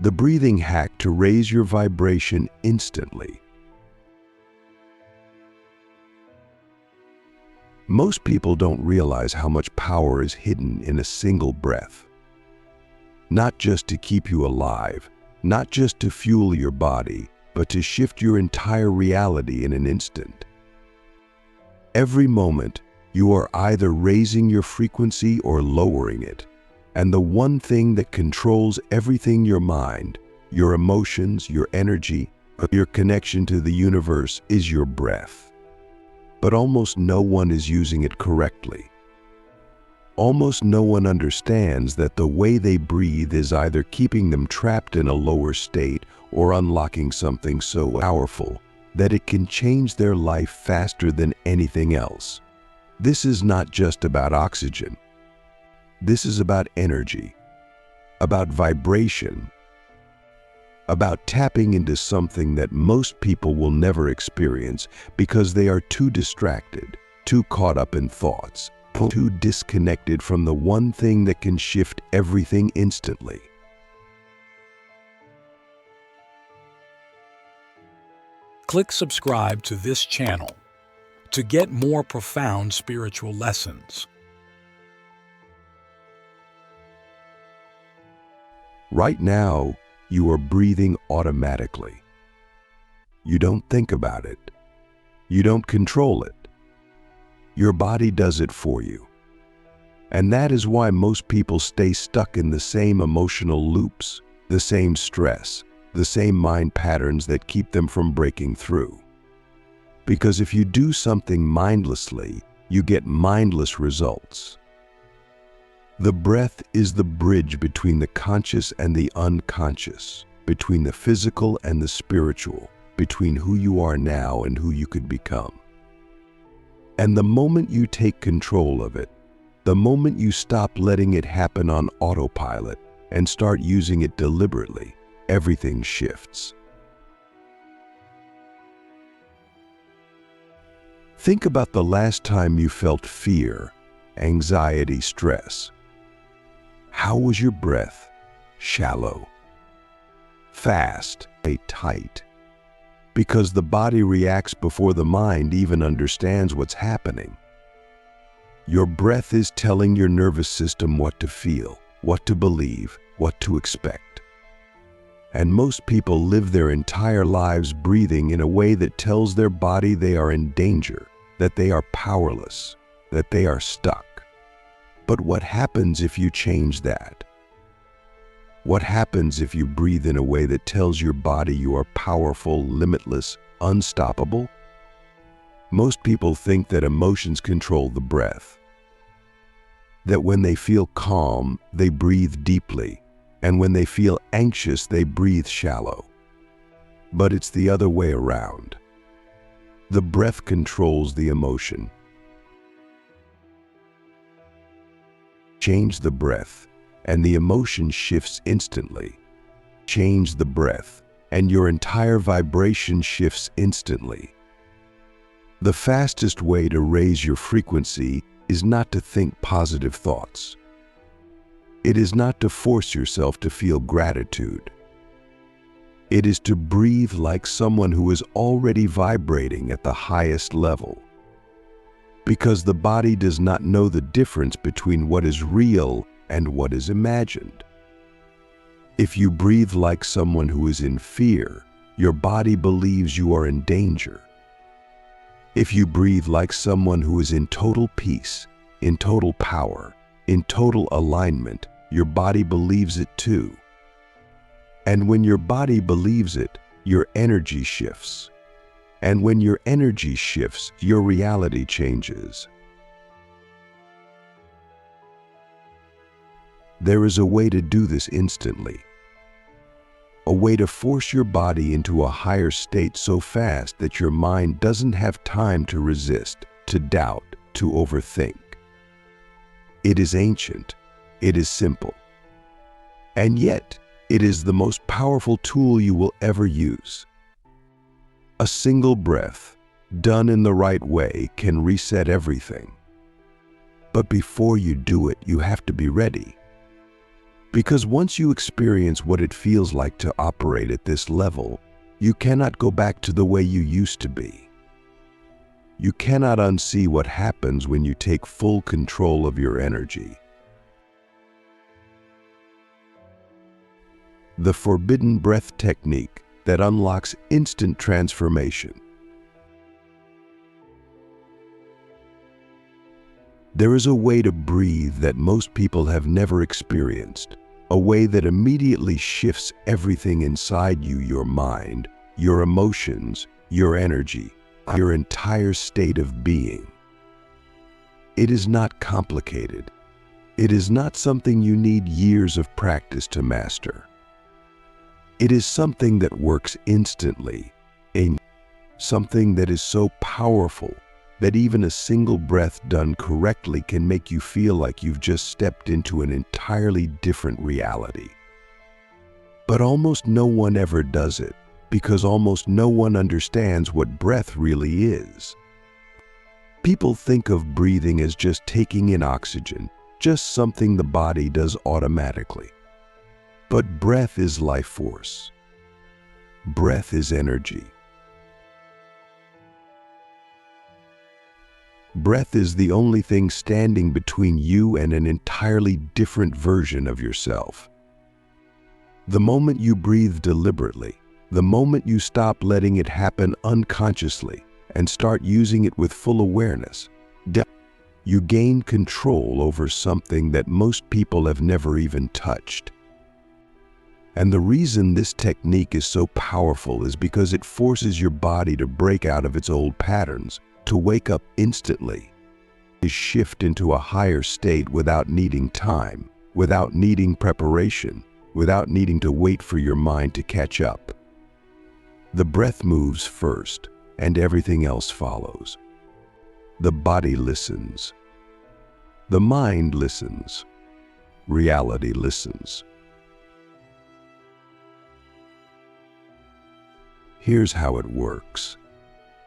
The breathing hack to raise your vibration instantly. Most people don't realize how much power is hidden in a single breath. Not just to keep you alive, not just to fuel your body, but to shift your entire reality in an instant. Every moment, you are either raising your frequency or lowering it. And the one thing that controls everything, your mind, your emotions, your energy, your connection to the universe, is your breath. But almost no one is using it correctly. Almost no one understands that the way they breathe is either keeping them trapped in a lower state or unlocking something so powerful that it can change their life faster than anything else. This is not just about oxygen. This is about energy, about vibration, about tapping into something that most people will never experience because they are too distracted, too caught up in thoughts, too disconnected from the one thing that can shift everything instantly. Click subscribe to this channel to get more profound spiritual lessons. Right now, you are breathing automatically. You don't think about it. You don't control it. Your body does it for you. And that is why most people stay stuck in the same emotional loops, the same stress, the same mind patterns that keep them from breaking through. Because if you do something mindlessly, you get mindless results. The breath is the bridge between the conscious and the unconscious, between the physical and the spiritual, between who you are now and who you could become. And the moment you take control of it, the moment you stop letting it happen on autopilot and start using it deliberately, everything shifts. Think about the last time you felt fear, anxiety, stress. How was your breath? Shallow, fast, tight. Because the body reacts before the mind even understands what's happening. Your breath is telling your nervous system what to feel, what to believe, what to expect. And most people live their entire lives breathing in a way that tells their body they are in danger, that they are powerless, that they are stuck. But what happens if you change that? What happens if you breathe in a way that tells your body you are powerful, limitless, unstoppable? Most people think that emotions control the breath. That when they feel calm, they breathe deeply, and when they feel anxious, they breathe shallow. But it's the other way around. The breath controls the emotion. Change the breath, and the emotion shifts instantly. Change the breath, and your entire vibration shifts instantly. The fastest way to raise your frequency is not to think positive thoughts. It is not to force yourself to feel gratitude. It is to breathe like someone who is already vibrating at the highest level. Because the body does not know the difference between what is real and what is imagined. If you breathe like someone who is in fear, your body believes you are in danger. If you breathe like someone who is in total peace, in total power, in total alignment, your body believes it too. And when your body believes it, your energy shifts. And when your energy shifts, your reality changes. There is a way to do this instantly. A way to force your body into a higher state so fast that your mind doesn't have time to resist, to doubt, to overthink. It is ancient. It is simple. And yet, it is the most powerful tool you will ever use. A single breath, done in the right way, can reset everything. But before you do it, you have to be ready. Because once you experience what it feels like to operate at this level, you cannot go back to the way you used to be. You cannot unsee what happens when you take full control of your energy. The forbidden breath technique that unlocks instant transformation. There is a way to breathe that most people have never experienced, a way that immediately shifts everything inside you, your mind, your emotions, your energy, your entire state of being. It is not complicated. It is not something you need years of practice to master. It is something that works instantly, something that is so powerful that even a single breath done correctly can make you feel like you've just stepped into an entirely different reality. But almost no one ever does it, because almost no one understands what breath really is. People think of breathing as just taking in oxygen, just something the body does automatically. But breath is life force. Breath is energy. Breath is the only thing standing between you and an entirely different version of yourself. The moment you breathe deliberately, the moment you stop letting it happen unconsciously and start using it with full awareness, you gain control over something that most people have never even touched. And the reason this technique is so powerful is because it forces your body to break out of its old patterns, to wake up instantly, to shift into a higher state without needing time, without needing preparation, without needing to wait for your mind to catch up. The breath moves first, and everything else follows. The body listens. The mind listens. Reality listens. Here's how it works.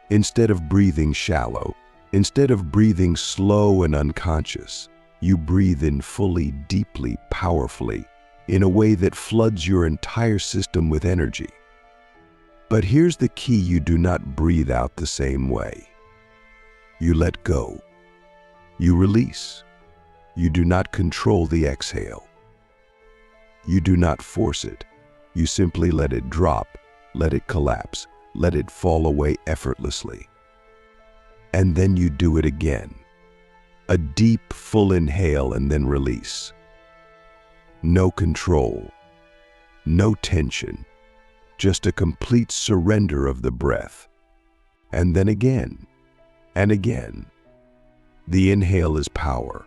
Instead of breathing shallow, instead of breathing slow and unconscious, you breathe in fully, deeply, powerfully, in a way that floods your entire system with energy. But here's the key: you do not breathe out the same way. You let go. You release. You do not control the exhale. You do not force it. You simply let it drop, let it collapse, let it fall away effortlessly. And then you do it again. A deep, full inhale and then release. No control, no tension, just a complete surrender of the breath. And then again, and again. The inhale is power.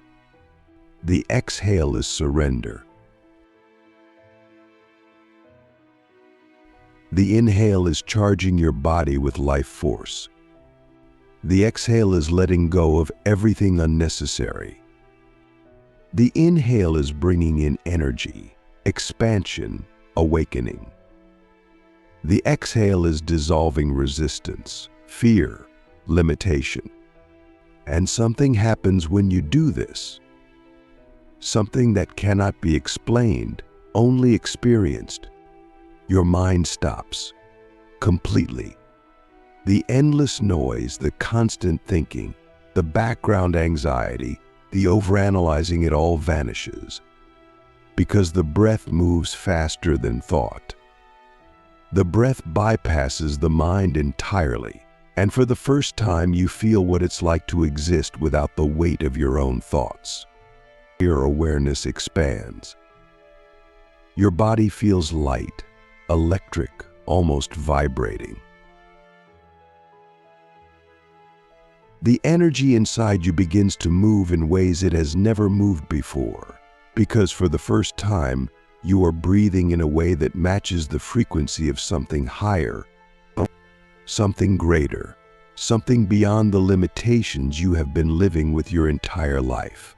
The exhale is surrender. The inhale is charging your body with life force. The exhale is letting go of everything unnecessary. The inhale is bringing in energy, expansion, awakening. The exhale is dissolving resistance, fear, limitation. And something happens when you do this. Something that cannot be explained, only experienced. Your mind stops completely. The endless noise, the constant thinking, the background anxiety, the overanalyzing, it all vanishes. Because the breath moves faster than thought. The breath bypasses the mind entirely, and for the first time you feel what it's like to exist without the weight of your own thoughts. Your awareness expands. Your body feels light, electric, almost vibrating. The energy inside you begins to move in ways it has never moved before, because for the first time, you are breathing in a way that matches the frequency of something higher, something greater, something beyond the limitations you have been living with your entire life.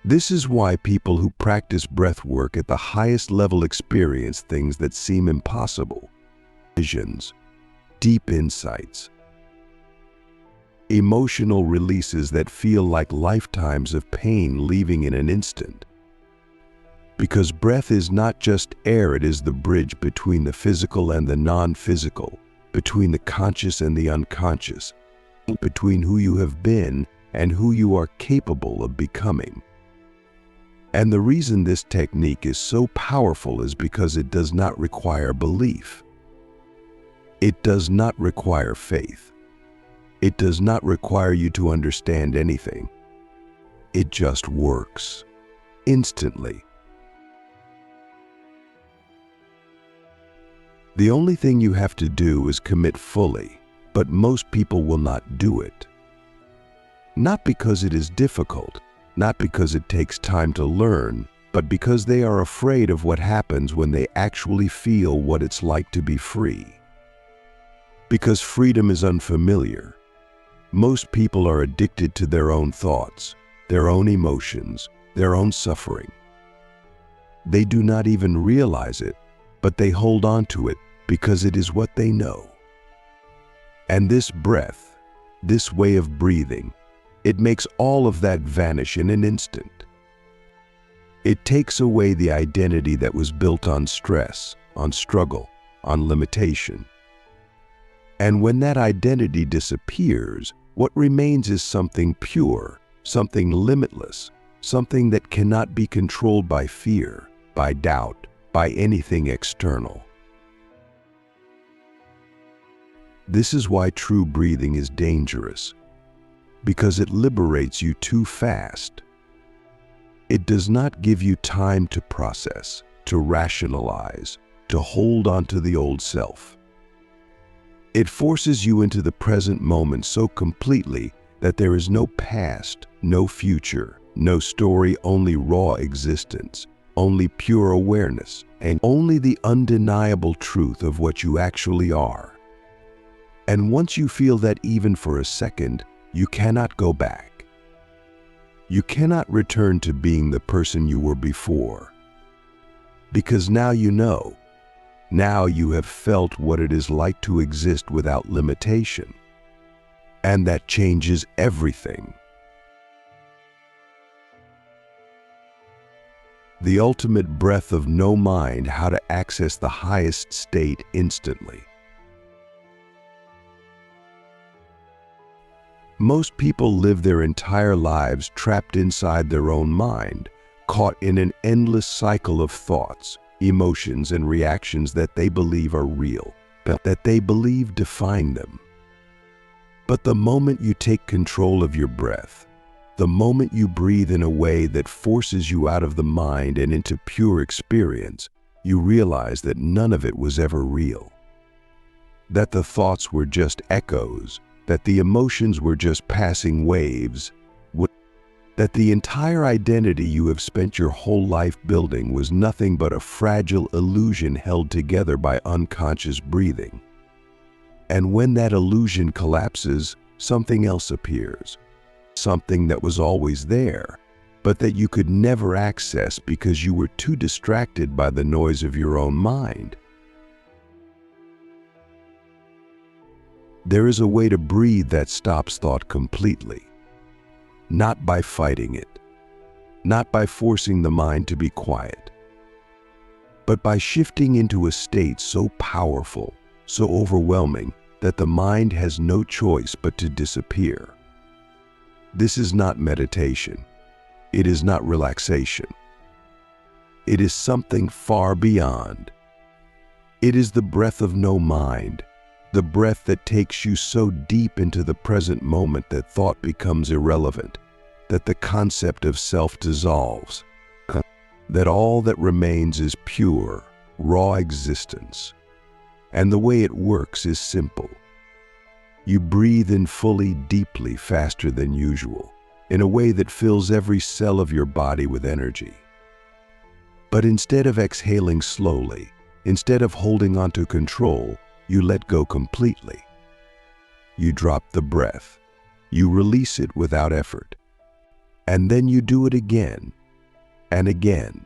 This is why people who practice breathwork at the highest level experience things that seem impossible. Visions, deep insights, emotional releases that feel like lifetimes of pain leaving in an instant. Because breath is not just air, it is the bridge between the physical and the non-physical, between the conscious and the unconscious, between who you have been and who you are capable of becoming. And the reason this technique is so powerful is because it does not require belief. It does not require faith. It does not require you to understand anything. It just works instantly. The only thing you have to do is commit fully, but most people will not do it. Not because it is difficult, not because it takes time to learn, but because they are afraid of what happens when they actually feel what it's like to be free. Because freedom is unfamiliar. Most people are addicted to their own thoughts, their own emotions, their own suffering. They do not even realize it, but they hold on to it because it is what they know. And this breath, this way of breathing, it makes all of that vanish in an instant. It takes away the identity that was built on stress, on struggle, on limitation. And when that identity disappears, what remains is something pure, something limitless, something that cannot be controlled by fear, by doubt, by anything external. This is why true breathing is dangerous, because it liberates you too fast. It does not give you time to process, to rationalize, to hold on to the old self. It forces you into the present moment so completely that there is no past, no future, no story, only raw existence, only pure awareness, and only the undeniable truth of what you actually are. And once you feel that even for a second, you cannot go back. You cannot return to being the person you were before. Because now you know. Now you have felt what it is like to exist without limitation. And that changes everything. The ultimate breath of no mind, how to access the highest state instantly. Most people live their entire lives trapped inside their own mind, caught in an endless cycle of thoughts, emotions, and reactions that they believe are real, that they believe define them. But the moment you take control of your breath, the moment you breathe in a way that forces you out of the mind and into pure experience, you realize that none of it was ever real. That the thoughts were just echoes, that the emotions were just passing waves, that the entire identity you have spent your whole life building was nothing but a fragile illusion held together by unconscious breathing. And when that illusion collapses, something else appears, something that was always there, but that you could never access because you were too distracted by the noise of your own mind. There is a way to breathe that stops thought completely. Not by fighting it, not by forcing the mind to be quiet, but by shifting into a state so powerful, so overwhelming, that the mind has no choice but to disappear. This is not meditation. It is not relaxation. It is something far beyond. It is the breath of no mind, the breath that takes you so deep into the present moment that thought becomes irrelevant, that the concept of self dissolves, that all that remains is pure, raw existence. And the way it works is simple. You breathe in fully, deeply, faster than usual, in a way that fills every cell of your body with energy. But instead of exhaling slowly, instead of holding on to control, you let go completely. You drop the breath. You release it without effort. And then you do it again, and again,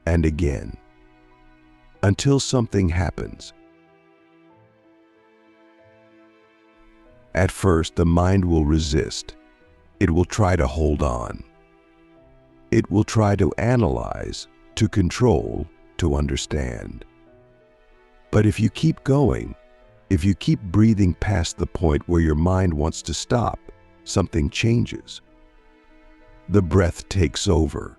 and again, until something happens. At first, the mind will resist. It will try to hold on. It will try to analyze, to control, to understand. But if you keep going, if you keep breathing past the point where your mind wants to stop, something changes. The breath takes over.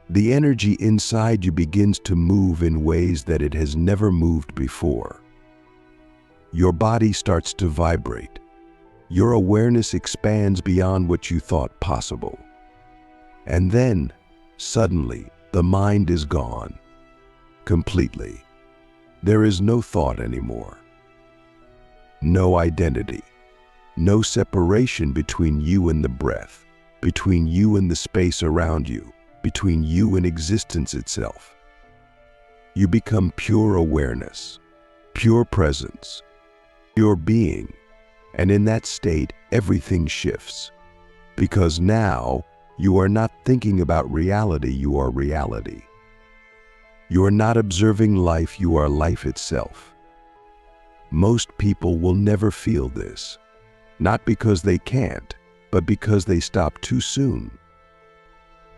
The energy inside you begins to move in ways that it has never moved before. Your body starts to vibrate. Your awareness expands beyond what you thought possible. And then, suddenly, the mind is gone. Completely. There is no thought anymore. No identity. No separation between you and the breath, between you and the space around you, between you and existence itself. You become pure awareness, pure presence, pure being, and in that state, everything shifts. Because now, you are not thinking about reality, you are reality. You are not observing life, you are life itself. Most people will never feel this, not because they can't, but because they stop too soon.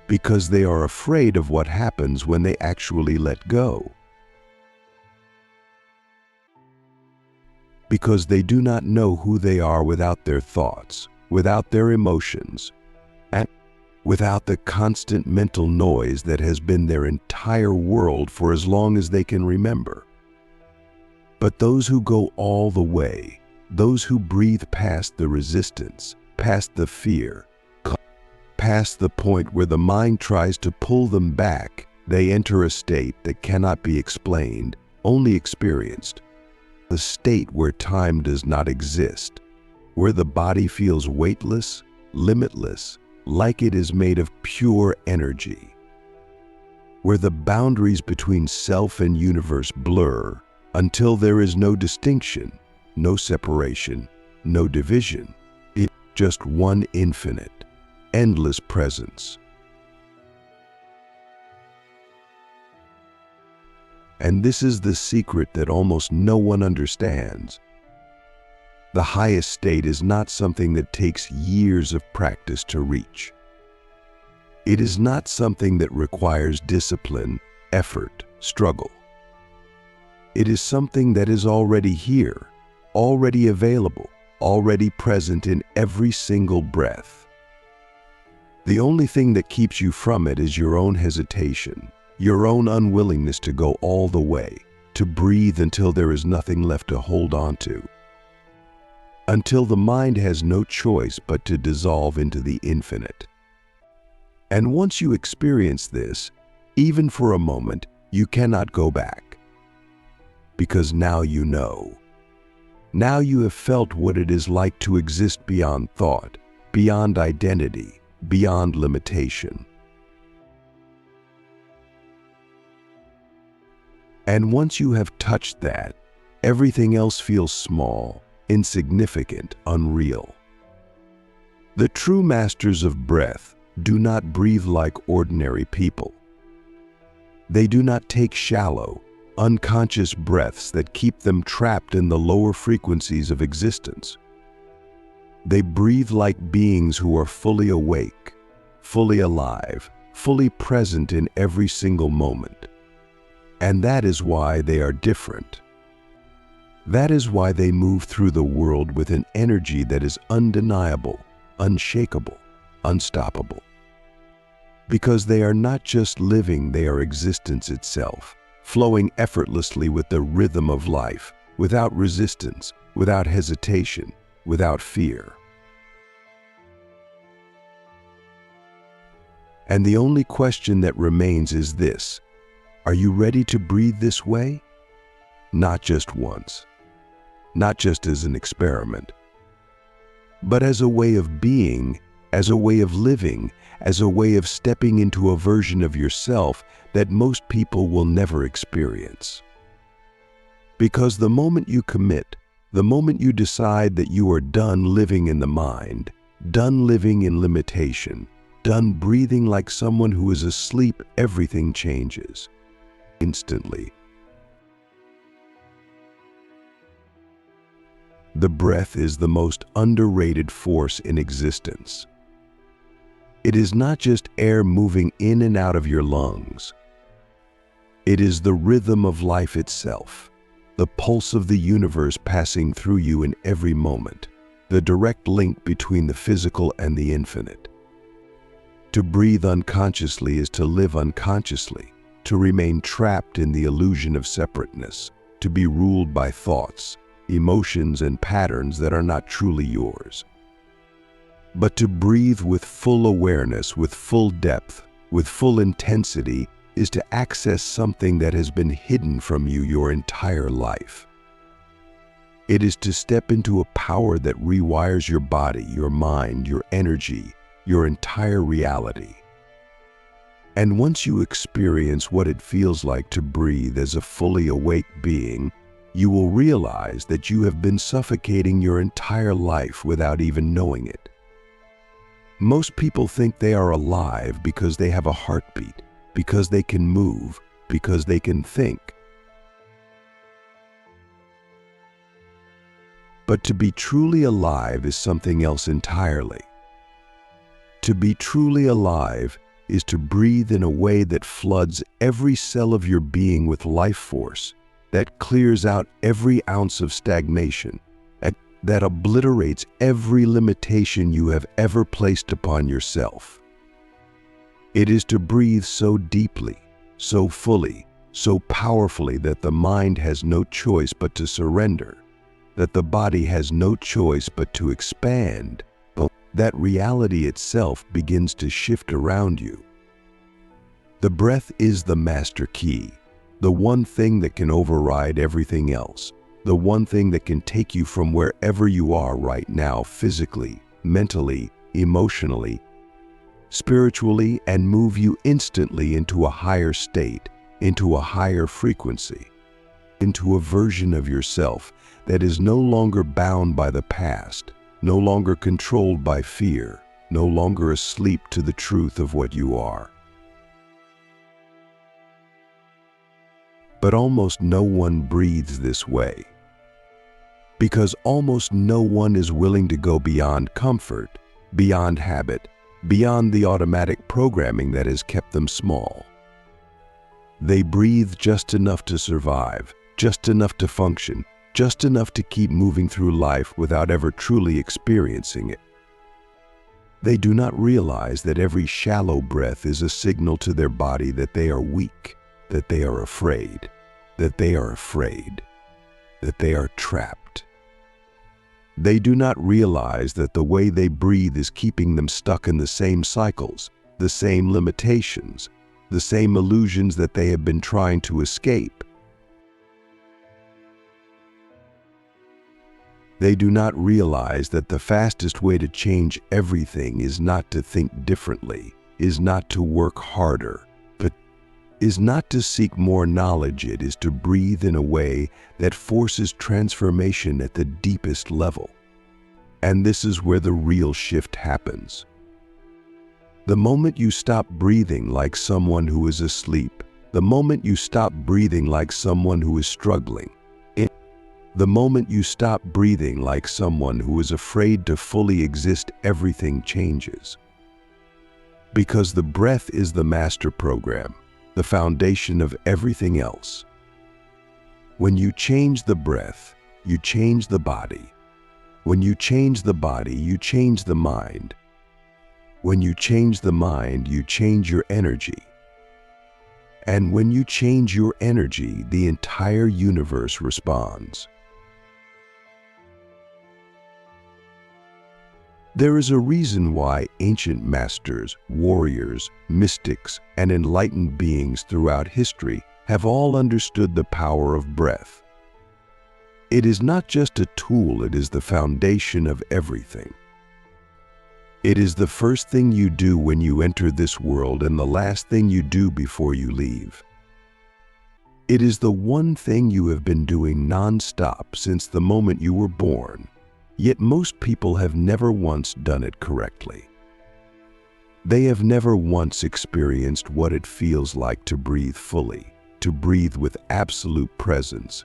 Because they are afraid of what happens when they actually let go. Because they do not know who they are without their thoughts, without their emotions, and without the constant mental noise that has been their entire world for as long as they can remember. But those who go all the way, those who breathe past the resistance, past the fear, past the point where the mind tries to pull them back, they enter a state that cannot be explained, only experienced. The state where time does not exist, where the body feels weightless, limitless, like it is made of pure energy, where the boundaries between self and universe blur until there is no distinction, no separation, no division. It's just one infinite, endless presence. And this is the secret that almost no one understands. The highest state is not something that takes years of practice to reach. It is not something that requires discipline, effort, struggle. It is something that is already here, already available, already present in every single breath. The only thing that keeps you from it is your own hesitation, your own unwillingness to go all the way, to breathe until there is nothing left to hold on to. Until the mind has no choice but to dissolve into the infinite. And once you experience this, even for a moment, you cannot go back. Because now you know. Now you have felt what it is like to exist beyond thought, beyond identity, beyond limitation. And once you have touched that, everything else feels small, insignificant, unreal. The true masters of breath do not breathe like ordinary people. They do not take shallow, unconscious breaths that keep them trapped in the lower frequencies of existence. They breathe like beings who are fully awake, fully alive, fully present in every single moment. And that is why they are different. That is why they move through the world with an energy that is undeniable, unshakable, unstoppable. Because they are not just living, they are existence itself, flowing effortlessly with the rhythm of life, without resistance, without hesitation, without fear. And the only question that remains is this: are you ready to breathe this way? Not just once, not just as an experiment, but as a way of being, as a way of living, as a way of stepping into a version of yourself that most people will never experience. Because the moment you commit, the moment you decide that you are done living in the mind, done living in limitation, done breathing like someone who is asleep, everything changes. Instantly. The breath is the most underrated force in existence. It is not just air moving in and out of your lungs. It is the rhythm of life itself, the pulse of the universe passing through you in every moment, the direct link between the physical and the infinite. To breathe unconsciously is to live unconsciously, to remain trapped in the illusion of separateness, to be ruled by thoughts, emotions, and patterns that are not truly yours. But to breathe with full awareness, with full depth, with full intensity, is to access something that has been hidden from you your entire life. It is to step into a power that rewires your body, your mind, your energy, your entire reality. And once you experience what it feels like to breathe as a fully awake being, you will realize that you have been suffocating your entire life without even knowing it. Most people think they are alive because they have a heartbeat, because they can move, because they can think. But to be truly alive is something else entirely. To be truly alive is to breathe in a way that floods every cell of your being with life force, that clears out every ounce of stagnation, that obliterates every limitation you have ever placed upon yourself. It is to breathe so deeply, so fully, so powerfully that the mind has no choice but to surrender, that the body has no choice but to expand, that reality itself begins to shift around you. The breath is the master key, the one thing that can override everything else, the one thing that can take you from wherever you are right now, physically, mentally, emotionally, spiritually, and move you instantly into a higher state, into a higher frequency, into a version of yourself that is no longer bound by the past, no longer controlled by fear, no longer asleep to the truth of what you are. But almost no one breathes this way, because almost no one is willing to go beyond comfort, beyond habit, beyond the automatic programming that has kept them small. They breathe just enough to survive, just enough to function, just enough to keep moving through life without ever truly experiencing it. They do not realize that every shallow breath is a signal to their body that they are weak, that they are afraid, that they are afraid, that they are trapped. They do not realize that the way they breathe is keeping them stuck in the same cycles, the same limitations, the same illusions that they have been trying to escape. They do not realize that the fastest way to change everything is not to think differently, is not to work harder, but is not to seek more knowledge. It is to breathe in a way that forces transformation at the deepest level. And this is where the real shift happens. The moment you stop breathing like someone who is asleep, the moment you stop breathing like someone who is struggling, the moment you stop breathing like someone who is afraid to fully exist, everything changes. Because the breath is the master program, the foundation of everything else. When you change the breath, you change the body. When you change the body, you change the mind. When you change the mind, you change your energy. And when you change your energy, the entire universe responds. There is a reason why ancient masters, warriors, mystics, and enlightened beings throughout history have all understood the power of breath. It is not just a tool, it is the foundation of everything. It is the first thing you do when you enter this world and the last thing you do before you leave. It is the one thing you have been doing non-stop since the moment you were born. Yet most people have never once done it correctly. They have never once experienced what it feels like to breathe fully, to breathe with absolute presence,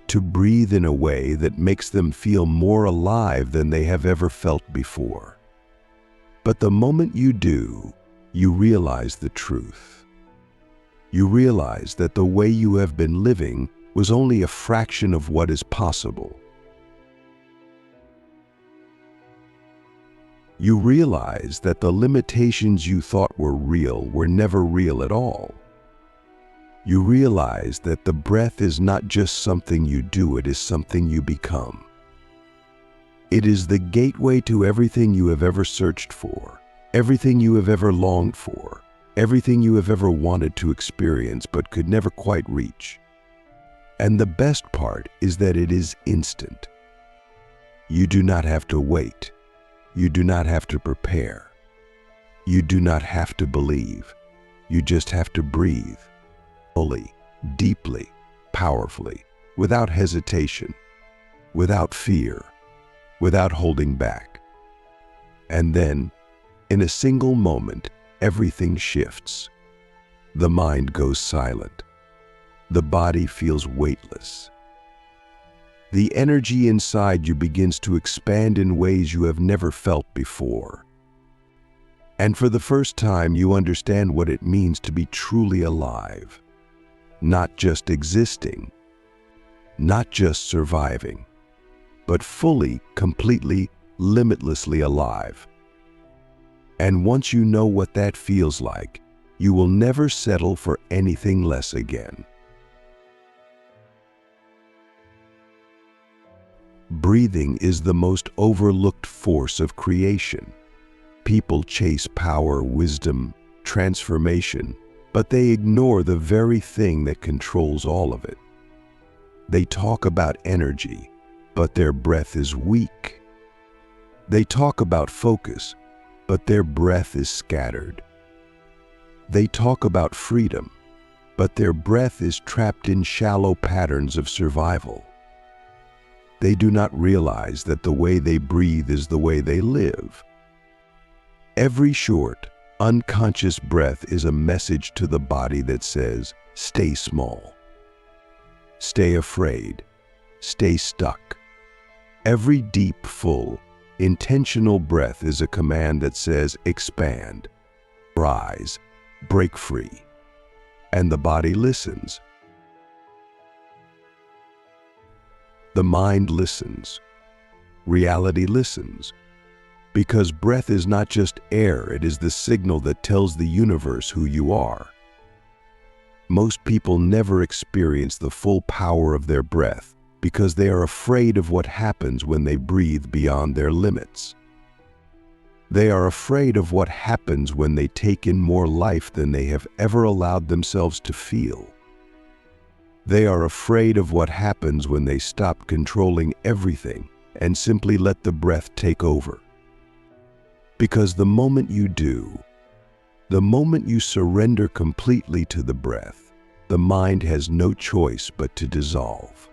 to breathe in a way that makes them feel more alive than they have ever felt before. But the moment you do, you realize the truth. You realize that the way you have been living was only a fraction of what is possible. You realize that the limitations you thought were real were never real at all. You realize that the breath is not just something you do, it is something you become. It is the gateway to everything you have ever searched for, everything you have ever longed for, everything you have ever wanted to experience but could never quite reach. And the best part is that it is instant. You do not have to wait. You do not have to prepare. You do not have to believe. You just have to breathe. Fully, deeply, powerfully, without hesitation, without fear, without holding back. And then, in a single moment, everything shifts. The mind goes silent. The body feels weightless. The energy inside you begins to expand in ways you have never felt before. And for the first time, you understand what it means to be truly alive. Not just existing, not just surviving, but fully, completely, limitlessly alive. And once you know what that feels like, you will never settle for anything less again. Breathing is the most overlooked force of creation. People chase power, wisdom, transformation, but they ignore the very thing that controls all of it. They talk about energy, but their breath is weak. They talk about focus, but their breath is scattered. They talk about freedom, but their breath is trapped in shallow patterns of survival. They do not realize that the way they breathe is the way they live. Every short, unconscious breath is a message to the body that says, stay small, stay afraid, stay stuck. Every deep, full, intentional breath is a command that says, expand, rise, break free. And the body listens. The mind listens. Reality listens. Because breath is not just air, it is the signal that tells the universe who you are. Most people never experience the full power of their breath because they are afraid of what happens when they breathe beyond their limits. They are afraid of what happens when they take in more life than they have ever allowed themselves to feel. They are afraid of what happens when they stop controlling everything and simply let the breath take over. Because the moment you do, the moment you surrender completely to the breath, the mind has no choice but to dissolve.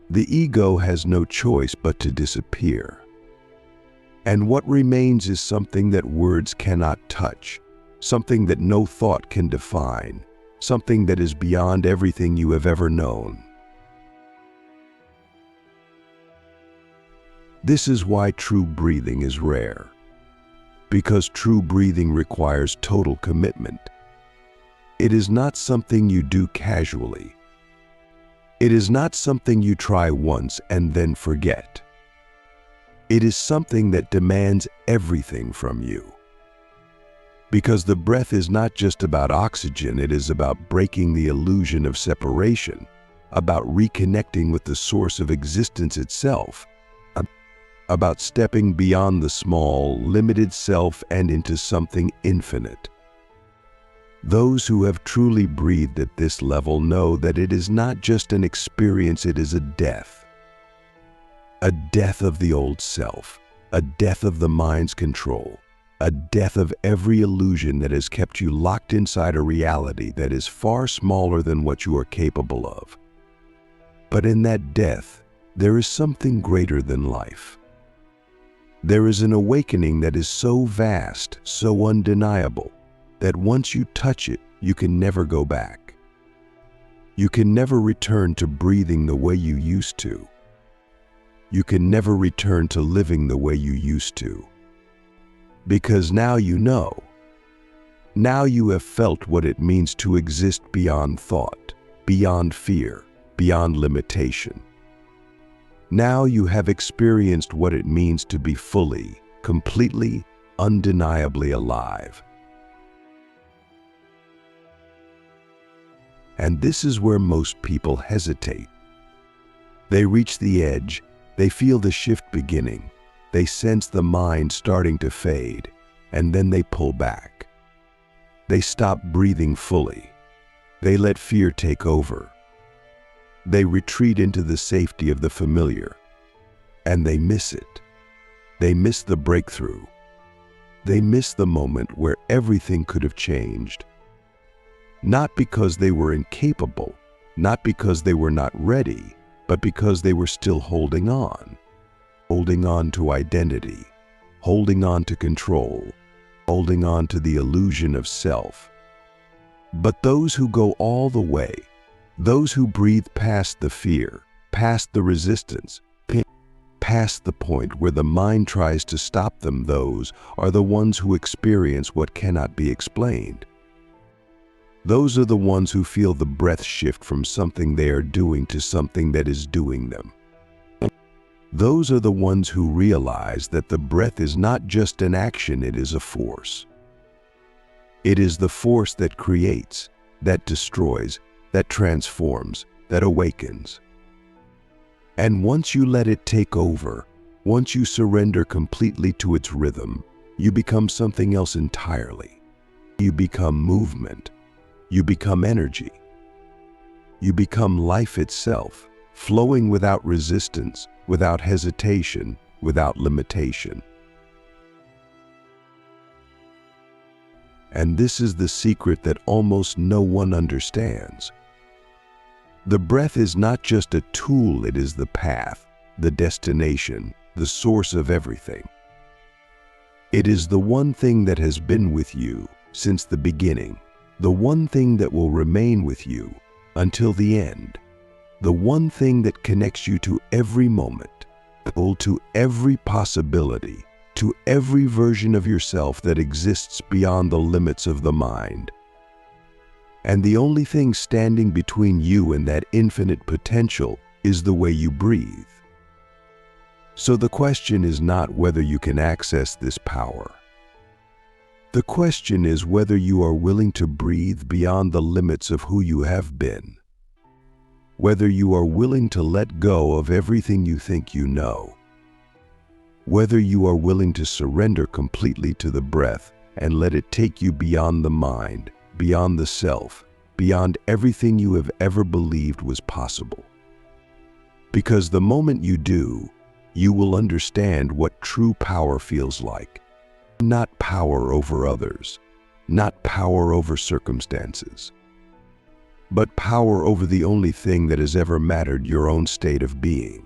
The ego has no choice but to disappear. And what remains is something that words cannot touch, something that no thought can define, something that is beyond everything you have ever known. This is why true breathing is rare. Because true breathing requires total commitment. It is not something you do casually. It is not something you try once and then forget. It is something that demands everything from you. Because the breath is not just about oxygen, it is about breaking the illusion of separation, about reconnecting with the source of existence itself, about stepping beyond the small, limited self and into something infinite. Those who have truly breathed at this level know that it is not just an experience, it is a death. A death of the old self, a death of the mind's control, a death of every illusion that has kept you locked inside a reality that is far smaller than what you are capable of. But in that death, there is something greater than life. There is an awakening that is so vast, so undeniable, that once you touch it, you can never go back. You can never return to breathing the way you used to. You can never return to living the way you used to. Because now you know. Now you have felt what it means to exist beyond thought, beyond fear, beyond limitation. Now you have experienced what it means to be fully, completely, undeniably alive. And this is where most people hesitate. They reach the edge, they feel the shift beginning, they sense the mind starting to fade, and then they pull back. They stop breathing fully. They let fear take over. They retreat into the safety of the familiar, and they miss it. They miss the breakthrough. They miss the moment where everything could have changed. Not because they were incapable, not because they were not ready, but because they were still holding on to identity, holding on to control, holding on to the illusion of self. But those who go all the way, those who breathe past the fear, past the resistance, past the point where the mind tries to stop them, those are the ones who experience what cannot be explained. Those are the ones who feel the breath shift from something they are doing to something that is doing them. Those are the ones who realize that the breath is not just an action, it is a force. It is the force that creates, that destroys, that transforms, that awakens. And once you let it take over, once you surrender completely to its rhythm, you become something else entirely. You become movement. You become energy. You become life itself, flowing without resistance, without hesitation, without limitation. And this is the secret that almost no one understands. The breath is not just a tool, it is the path, the destination, the source of everything. It is the one thing that has been with you since the beginning, the one thing that will remain with you until the end, the one thing that connects you to every moment, to every possibility, to every version of yourself that exists beyond the limits of the mind. And the only thing standing between you and that infinite potential is the way you breathe. So the question is not whether you can access this power. The question is whether you are willing to breathe beyond the limits of who you have been. Whether you are willing to let go of everything you think you know. Whether you are willing to surrender completely to the breath and let it take you beyond the mind, beyond the self, beyond everything you have ever believed was possible. Because the moment you do, you will understand what true power feels like. Not power over others, not power over circumstances, but power over the only thing that has ever mattered, your own state of being.